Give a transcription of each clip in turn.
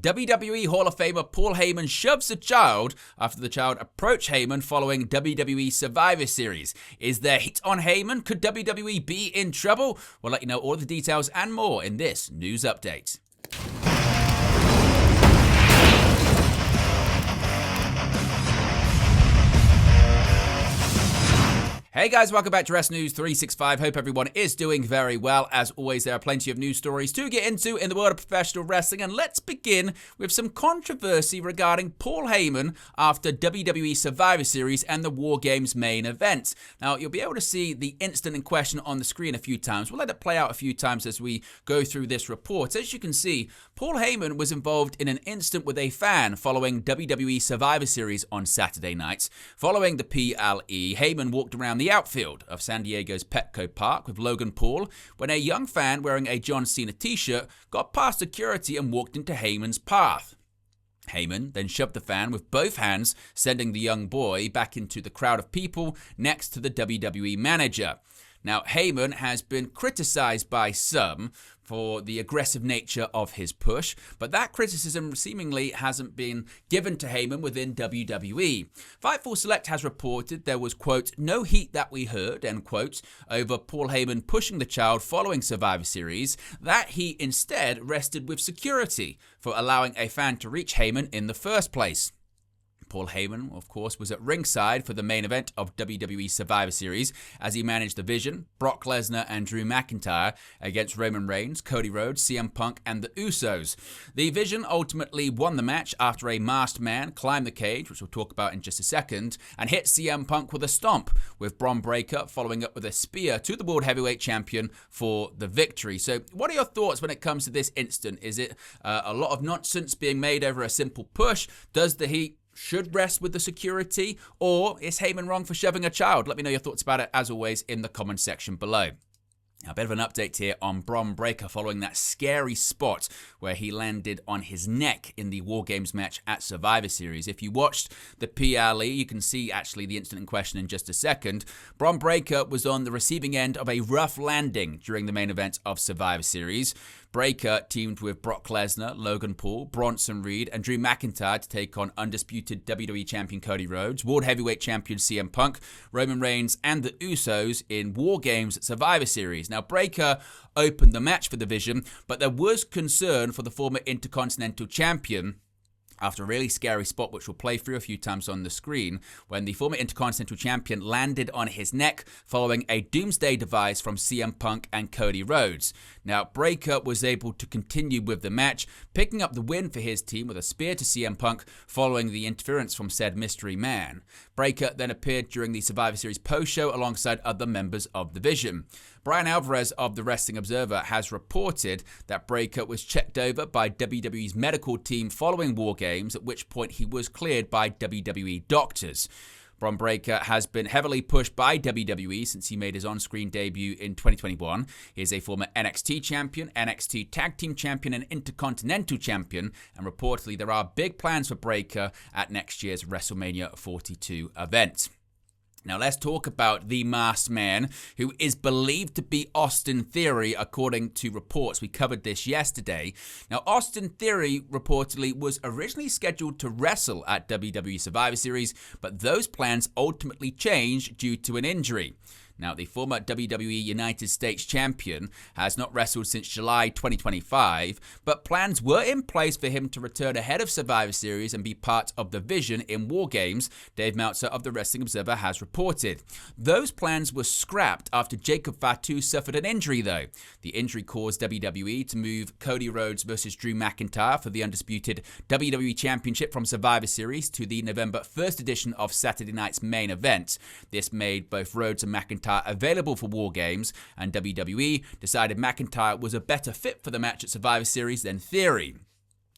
WWE Hall of Famer Paul Heyman shoves a child after the child approached Heyman following WWE Survivor Series. Is there heat on Heyman? Could WWE be in trouble? We'll let you know all the details and more in this news update. Hey guys, welcome back to Wrestling News 365. Hope everyone is doing very well. As always, there are plenty of news stories to get into in the world of professional wrestling, and let's begin with some controversy regarding Paul Heyman after WWE Survivor Series and the War Games main event. Now, you'll be able to see the incident in question on the screen a few times. We'll let it play out a few times as we go through this report. As you can see, Paul Heyman was involved in an incident with a fan following WWE Survivor Series on Saturday night. Following the PLE, Heyman walked around the outfield of San Diego's Petco Park with Logan Paul when a young fan wearing a John Cena t-shirt got past security and walked into Heyman's path. Heyman then shoved the fan with both hands, sending the young boy back into the crowd of people next to the WWE manager. Now, Heyman has been criticized by some for the aggressive nature of his push, but that criticism seemingly hasn't been given to Heyman within WWE. Fightful Select has reported there was, quote, no heat that we heard, end quote, over Paul Heyman pushing the child following Survivor Series. That heat instead rested with security for allowing a fan to reach Heyman in the first place. Paul Heyman, of course, was at ringside for the main event of WWE Survivor Series as he managed The Vision, Brock Lesnar, and Drew McIntyre against Roman Reigns, Cody Rhodes, CM Punk, and the Usos. The Vision ultimately won the match after a masked man climbed the cage, which we'll talk about in just a second, and hit CM Punk with a stomp, with Bron Breakker following up with a spear to the World Heavyweight Champion for the victory. So what are your thoughts when it comes to this incident? Is it a lot of nonsense being made over a simple push? Does the heat should rest with the security, or is Heyman wrong for shoving a child? Let me know your thoughts about it, as always, in the comment section below. Now, a bit of an update here on Bron Breakker following that scary spot where he landed on his neck in the War Games match at Survivor Series. If you watched the PLE, you can see actually the incident in question in just a second. Bron Breakker was on the receiving end of a rough landing during the main event of Survivor Series. Breakker teamed with Brock Lesnar, Logan Paul, Bronson Reed, and Drew McIntyre to take on undisputed WWE Champion Cody Rhodes, World Heavyweight Champion CM Punk, Roman Reigns, and the Usos in War Games Survivor Series. Now, Breakker opened the match for the Vision, but there was concern for the former Intercontinental Champion after a really scary spot, which we'll play through a few times on the screen, when the former Intercontinental Champion landed on his neck following a doomsday device from CM Punk and Cody Rhodes. Now, Breakker was able to continue with the match, picking up the win for his team with a spear to CM Punk following the interference from said mystery man. Breakker then appeared during the Survivor Series post-show alongside other members of the Vision. Brian Alvarez of the Wrestling Observer has reported that Breakker was checked over by WWE's medical team following War Games, at which point he was cleared by WWE doctors. Bron Breakker has been heavily pushed by WWE since he made his on-screen debut in 2021. He is a former NXT champion, NXT Tag Team champion, and Intercontinental champion, and reportedly there are big plans for Breakker at next year's WrestleMania 42 event. Now let's talk about the masked man, who is believed to be Austin Theory, according to reports. We covered this yesterday. Now, Austin Theory reportedly was originally scheduled to wrestle at WWE Survivor Series, but those plans ultimately changed due to an injury. Now, the former WWE United States champion has not wrestled since July 2025, but plans were in place for him to return ahead of Survivor Series and be part of the Vision in War Games, Dave Meltzer of the Wrestling Observer has reported. Those plans were scrapped after Jacob Fatu suffered an injury, though. The injury caused WWE to move Cody Rhodes versus Drew McIntyre for the undisputed WWE Championship from Survivor Series to the November 1st edition of Saturday night's main event. This made both Rhodes and McIntyre available for War Games, and WWE decided McIntyre was a better fit for the match at Survivor Series than Theory.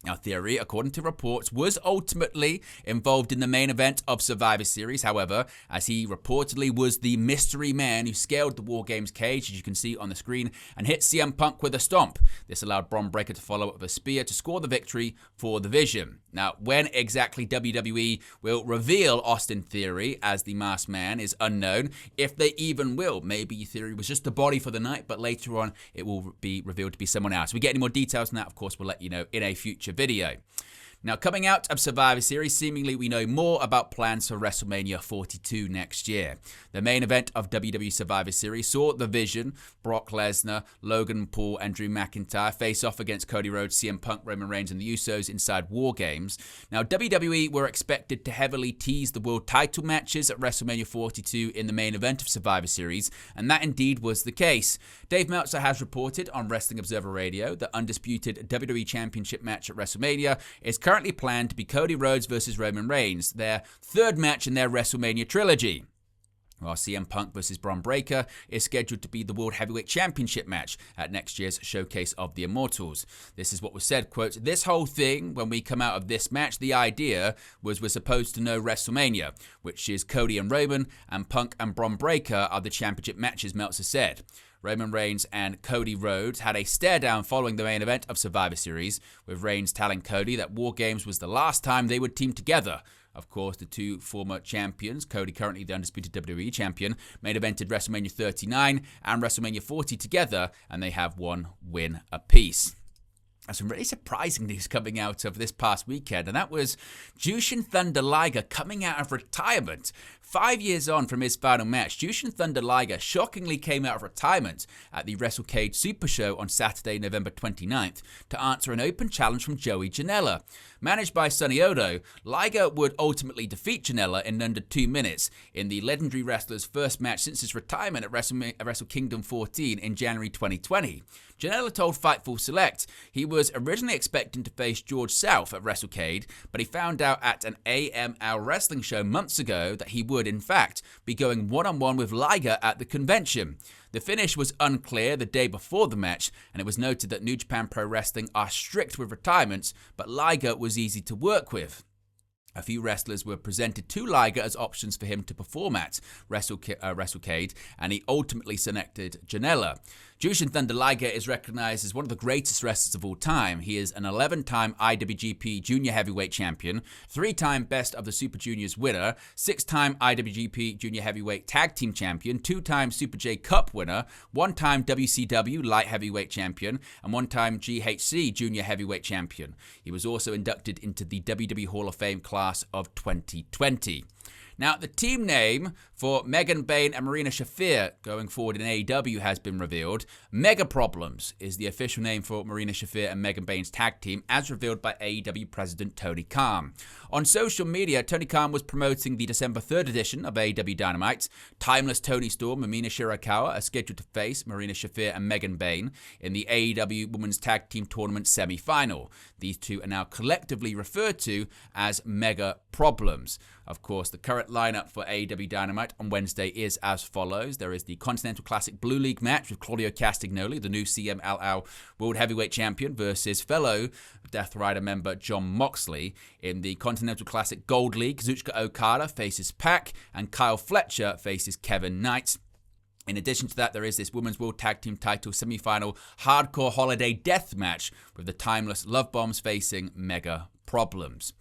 Now, Theory, according to reports, was ultimately involved in the main event of Survivor Series, however, as he reportedly was the mystery man who scaled the War Games cage, as you can see on the screen, and hit CM Punk with a stomp. This allowed Bron Breakker to follow up with a spear to score the victory for the Vision. Now, when exactly WWE will reveal Austin Theory as the masked man is unknown, if they even will. Maybe Theory was just the body for the night, but later on it will be revealed to be someone else. If we get any more details on that, of course, we'll let you know in a future feature video. Now, coming out of Survivor Series, seemingly we know more about plans for WrestleMania 42 next year. The main event of WWE Survivor Series saw The Vision, Brock Lesnar, Logan Paul, and Drew McIntyre face off against Cody Rhodes, CM Punk, Roman Reigns, and the Usos inside War Games. Now, WWE were expected to heavily tease the world title matches at WrestleMania 42 in the main event of Survivor Series, and that indeed was the case. Dave Meltzer has reported on Wrestling Observer Radio that undisputed WWE Championship match at WrestleMania is currently planned to be Cody Rhodes versus Roman Reigns, their third match in their WrestleMania trilogy. While CM Punk versus Bron Breakker is scheduled to be the World Heavyweight Championship match at next year's Showcase of the Immortals. This is what was said, quote, "This whole thing, when we come out of this match, the idea was we're supposed to know WrestleMania, which is Cody and Roman, and Punk and Bron Breakker are the championship matches," Meltzer said. Roman Reigns and Cody Rhodes had a stare-down following the main event of Survivor Series, with Reigns telling Cody that War Games was the last time they would team together. Of course, the two former champions, Cody currently the undisputed WWE champion, main evented WrestleMania 39 and WrestleMania 40 together, and they have one win apiece. There's some really surprising news coming out of this past weekend, and that was Jushin Thunder Liger coming out of retirement. 5 years on from his final match, Jushin Thunder Liger shockingly came out of retirement at the WrestleCade Super Show on Saturday, November 29th, to answer an open challenge from Joey Janela. Managed by Sonny Odo, Liger would ultimately defeat Janela in under 2 minutes in the legendary wrestler's first match since his retirement at Wrestle Kingdom 14 in January 2020. Janela told Fightful Select he was originally expecting to face George South at WrestleCade, but he found out at an AML wrestling show months ago that he would, in fact, be going one-on-one with Liger at the convention. The finish was unclear the day before the match, and it was noted that New Japan Pro Wrestling are strict with retirements, but Liger was easy to work with. A few wrestlers were presented to Liger as options for him to perform at WrestleCade, and he ultimately selected Janela. Jushin Thunder Liger is recognized as one of the greatest wrestlers of all time. He is an 11-time IWGP Junior Heavyweight Champion, 3-time Best of the Super Juniors winner, 6-time IWGP Junior Heavyweight Tag Team Champion, 2-time Super J Cup winner, 1-time WCW Light Heavyweight Champion, and 1-time GHC Junior Heavyweight Champion. He was also inducted into the WWE Hall of Fame class of 2020. Now, the team name for Megan Bayne and Marina Shafir going forward in AEW has been revealed. Mega Problems is the official name for Marina Shafir and Megan Bayne's tag team, as revealed by AEW President Tony Khan. On social media, Tony Khan was promoting the December 3rd edition of AEW Dynamite. Timeless Tony Storm and Mina Shirakawa are scheduled to face Marina Shafir and Megan Bayne in the AEW Women's Tag Team Tournament semi-final. These two are now collectively referred to as Mega Problems. Of course, the current lineup for AEW Dynamite on Wednesday is as follows. There is the Continental Classic Blue League match with Claudio Castagnoli, the new CMLL World Heavyweight Champion, versus fellow Death Rider member Jon Moxley. In the Continental Classic Gold League, Kazuchika Okada faces Pac, and Kyle Fletcher faces Kevin Knight. In addition to that, there is this Women's World Tag Team title semi-final Hardcore Holiday Death match with the Timeless Love Bombs facing Mega Problems.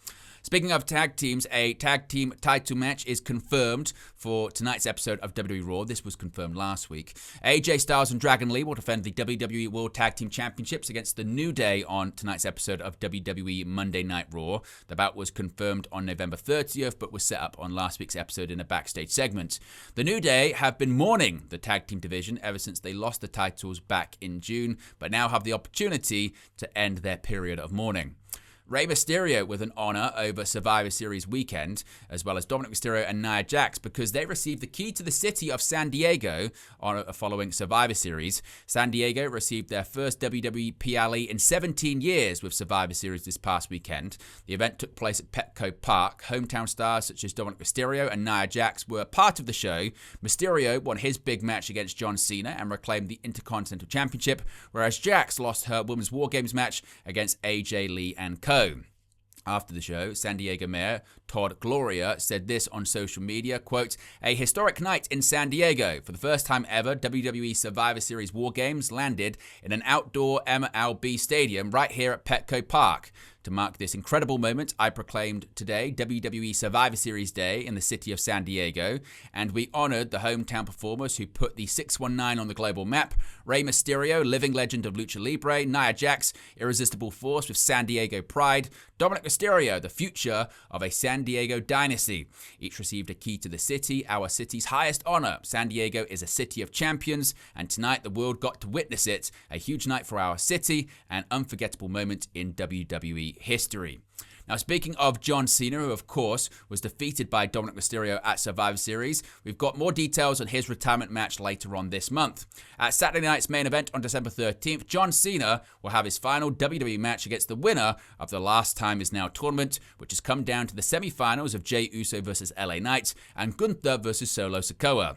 Speaking of tag teams, a tag team title match is confirmed for tonight's episode of WWE Raw. This was confirmed last week. AJ Styles and Dragon Lee will defend the WWE World Tag Team Championships against The New Day on tonight's episode of WWE Monday Night Raw. The bout was confirmed on November 30th, but was set up on last week's episode in a backstage segment. The New Day have been mourning the tag team division ever since they lost the titles back in June, but now have the opportunity to end their period of mourning. Rey Mysterio with an honor over Survivor Series weekend, as well as Dominic Mysterio and Nia Jax, because they received the key to the city of San Diego following Survivor Series. San Diego received their first WWE PLE in 17 years with Survivor Series this past weekend. The event took place at Petco Park. Hometown stars such as Dominic Mysterio and Nia Jax were part of the show. Mysterio won his big match against John Cena and reclaimed the Intercontinental Championship, whereas Jax lost her Women's War Games match against AJ Lee and Co. After the show, San Diego Mayor Todd Gloria said this on social media, quote, "A historic night in San Diego. For the first time ever, WWE Survivor Series War Games landed in an outdoor MLB stadium right here at Petco Park. To mark this incredible moment, I proclaimed today WWE Survivor Series Day in the city of San Diego, and we honored the hometown performers who put the 619 on the global map: Rey Mysterio, living legend of Lucha Libre; Nia Jax, irresistible force with San Diego pride; Dominic Mysterio, the future of a San Diego dynasty. Each received a key to the city, our city's highest honor. San Diego is a city of champions, and tonight the world got to witness it. A huge night for our city, an unforgettable moment in WWE history. Now, speaking of John Cena, who of course was defeated by Dominic Mysterio at Survivor Series, we've got more details on his retirement match later on this month. At Saturday night's main event on December 13th, John Cena will have his final WWE match against the winner of the Last Time Is Now tournament, which has come down to the semi-finals of Jey Uso versus LA Knight and Gunther versus Solo Sikoa.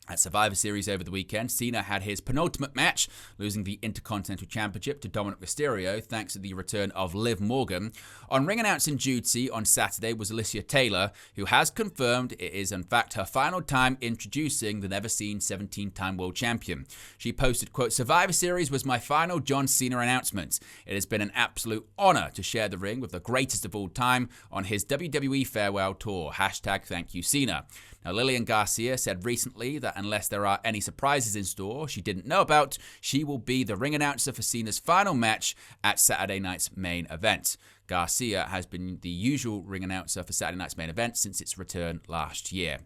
At Survivor Series over the weekend, Cena had his penultimate match, losing the Intercontinental Championship to Dominic Mysterio thanks to the return of Liv Morgan. On ring announcing duty on Saturday was Alicia Taylor, who has confirmed it is in fact her final time introducing the never-seen 17-time world champion. She posted, quote, "Survivor Series was my final John Cena announcement. It has been an absolute honor to share the ring with the greatest of all time on his WWE farewell tour. #Thank you Cena." Now, Lillian Garcia said recently that unless there are any surprises in store she didn't know about, she will be the ring announcer for Cena's final match at Saturday night's main event. Garcia has been the usual ring announcer for Saturday night's main event since its return last year.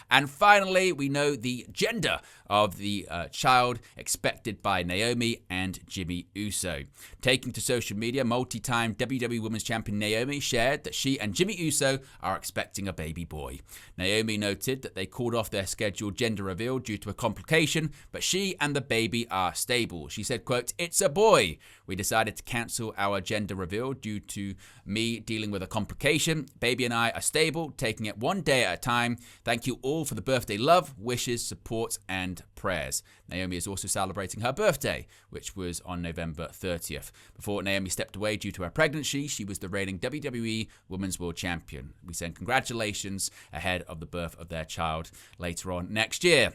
And finally, we know the gender of the child expected by Naomi and Jimmy Uso. Taking to social media, multi-time WWE Women's Champion Naomi shared that she and Jimmy Uso are expecting a baby boy. Naomi noted that they called off their scheduled gender reveal due to a complication, but she and the baby are stable. She said, quote, "It's a boy. We decided to cancel our gender reveal due to me dealing with a complication. Baby and I are stable, taking it one day at a time. Thank you all for the birthday love, wishes, support, and prayers." Naomi is also celebrating her birthday, which was on November 30th. Before Naomi stepped away due to her pregnancy, she was the reigning WWE Women's World Champion. We send congratulations ahead of the birth of their child later on next year.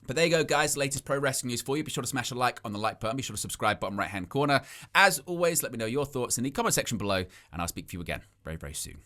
But there you go, guys. Latest pro wrestling news for you. Be sure to smash a like on the like button. Be sure to subscribe, bottom right-hand corner. As always, let me know your thoughts in the comment section below, and I'll speak to you again very, very soon.